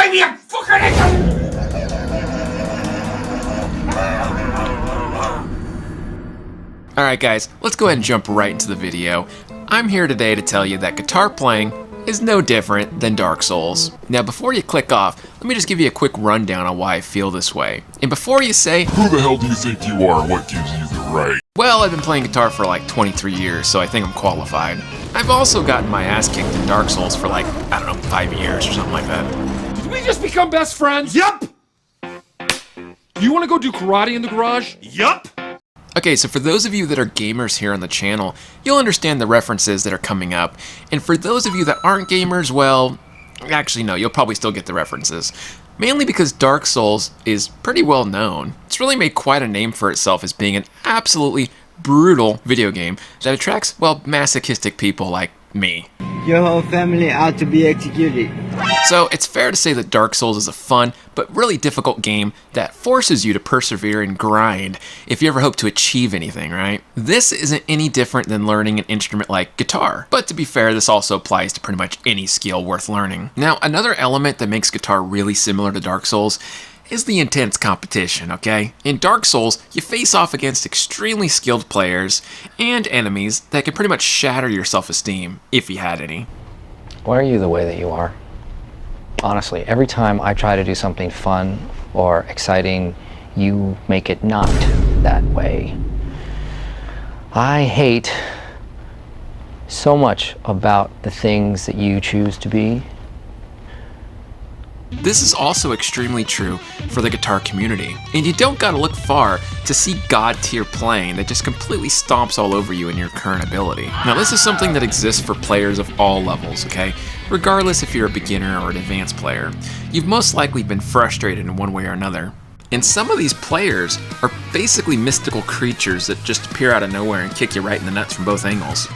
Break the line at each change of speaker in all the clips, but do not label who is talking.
Zeig mir fucking
Alright guys, let's go ahead and jump right into the video. I'm here today to tell you that guitar playing is no different than Dark Souls. Now before you click off, let me just give you a quick rundown on why I feel this way. And before you say,
who the hell do you think you are? What gives you the right?
Well, I've been playing guitar for like 23 years, so I think I'm qualified. I've also gotten my ass kicked in Dark Souls for like, I don't know, 5 years or something like that.
Did we just become best friends? Yup! Do you want to go do karate in the garage? Yup!
Okay, so for those of you that are gamers here on the channel, you'll understand the references that are coming up. And for those of you that aren't gamers, well, actually no, you'll probably still get the references. Mainly because Dark Souls is pretty well known. It's really made quite a name for itself as being an absolutely brutal video game that attracts, well, masochistic people like me.
Your whole family ought to be executed.
So it's fair to say that Dark Souls is a fun, but really difficult game that forces you to persevere and grind if you ever hope to achieve anything, right? This isn't any different than learning an instrument like guitar. But to be fair, this also applies to pretty much any skill worth learning. Now, another element that makes guitar really similar to Dark Souls is the intense competition, okay? In Dark Souls, you face off against extremely skilled players and enemies that can pretty much shatter your self-esteem, if you had any.
Why are you the way that you are? Honestly, every time I try to do something fun or exciting, you make it not that way. I hate so much about the things that you choose to be.
This is also extremely true for the guitar community, and you don't gotta look far to see god tier playing that just completely stomps all over you in your current ability. Now this is something that exists for players of all levels, okay? Regardless if you're a beginner or an advanced player, you've most likely been frustrated in one way or another. And some of these players are basically mystical creatures that just appear out of nowhere and kick you right in the nuts from both angles.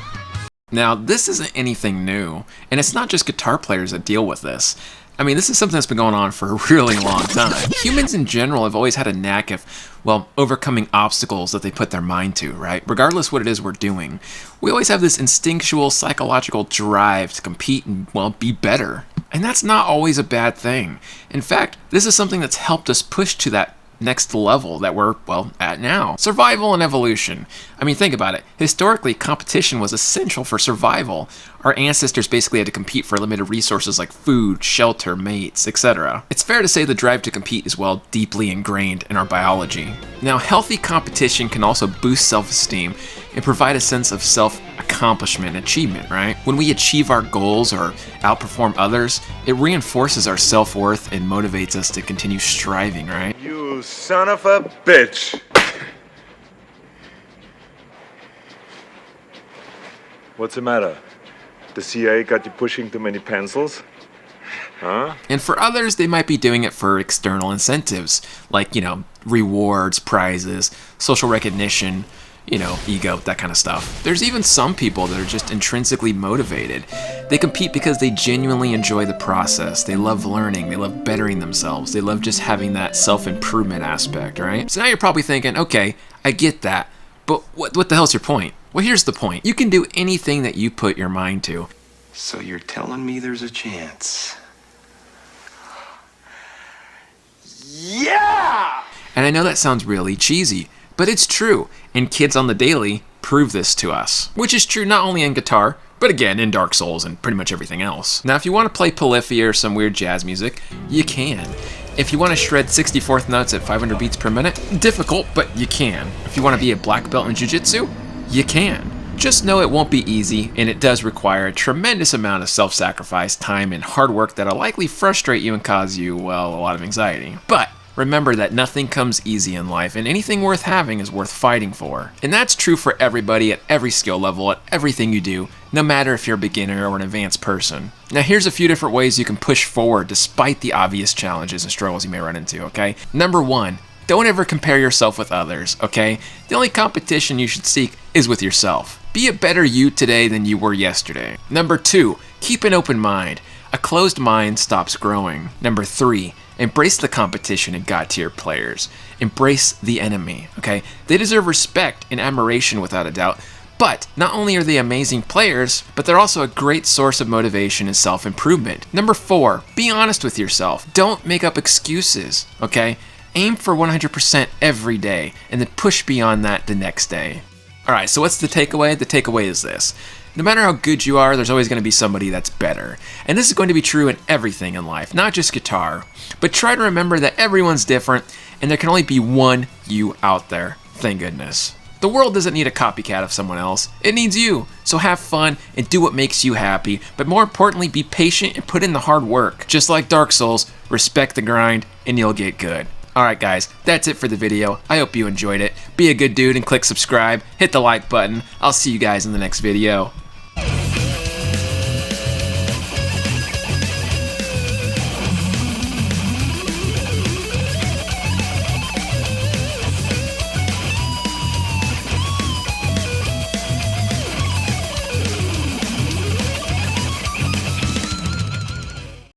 Now this isn't anything new, and it's not just guitar players that deal with this. I mean, this is something that's been going on for a really long time. Humans in general have always had a knack of, well, overcoming obstacles that they put their mind to, right? Regardless what it is we're doing. We always have this instinctual, psychological drive to compete and, well, be better. And that's not always a bad thing. In fact, this is something that's helped us push to that next level that we're, well, at now. Survival and evolution. I mean, think about it. Historically, competition was essential for survival. Our ancestors basically had to compete for limited resources like food, shelter, mates, etc. It's fair to say the drive to compete is, well, deeply ingrained in our biology. Now, healthy competition can also boost self-esteem and provide a sense of self-accomplishment and achievement, right? When we achieve our goals or outperform others, it reinforces our self-worth and motivates us to continue striving, right?
You son of a bitch. What's the matter? The CIA got you pushing too many pencils? Huh?
And for others, they might be doing it for external incentives, like, rewards, prizes, social recognition, ego, that kind of stuff. There's even some people that are just intrinsically motivated. They compete because they genuinely enjoy the process. They love learning. They love bettering themselves. They love just having that self-improvement aspect, right? So now you're probably thinking, okay, I get that, but what the hell's your point? Well, here's the point. You can do anything that you put your mind to.
So you're telling me there's a chance?
Yeah!
And I know that sounds really cheesy, but it's true, and Kids on the Daily prove this to us. Which is true not only in guitar, but again in Dark Souls and pretty much everything else. Now if you want to play Polyphia or some weird jazz music, you can. If you want to shred 64th notes at 500 beats per minute, difficult, but you can. If you want to be a black belt in jiu-jitsu, you can. Just know it won't be easy, and it does require a tremendous amount of self-sacrifice, time, and hard work that'll likely frustrate you and cause you, well, a lot of anxiety. But remember that nothing comes easy in life, and anything worth having is worth fighting for. And that's true for everybody at every skill level, at everything you do, no matter if you're a beginner or an advanced person. Now here's a few different ways you can push forward despite the obvious challenges and struggles you may run into, okay? Number 1, don't ever compare yourself with others, okay? The only competition you should seek is with yourself. Be a better you today than you were yesterday. Number 2, keep an open mind. A closed mind stops growing. Number 3, embrace the competition and god tier players. Embrace the enemy, okay? They deserve respect and admiration without a doubt, But not only are they amazing players, but they're also a great source of motivation and self-improvement. Number 4, be honest with yourself. Don't make up excuses, okay? Aim for 100% every day, and then push beyond that the next day. Alright, so what's the takeaway? The takeaway is this. No matter how good you are, there's always going to be somebody that's better. And this is going to be true in everything in life, not just guitar. But try to remember that everyone's different, and there can only be one you out there. Thank goodness. The world doesn't need a copycat of someone else. It needs you. So have fun and do what makes you happy. But more importantly, be patient and put in the hard work. Just like Dark Souls, respect the grind and you'll get good. Alright guys, that's it for the video. I hope you enjoyed it. Be a good dude and click subscribe. Hit the like button. I'll see you guys in the next video.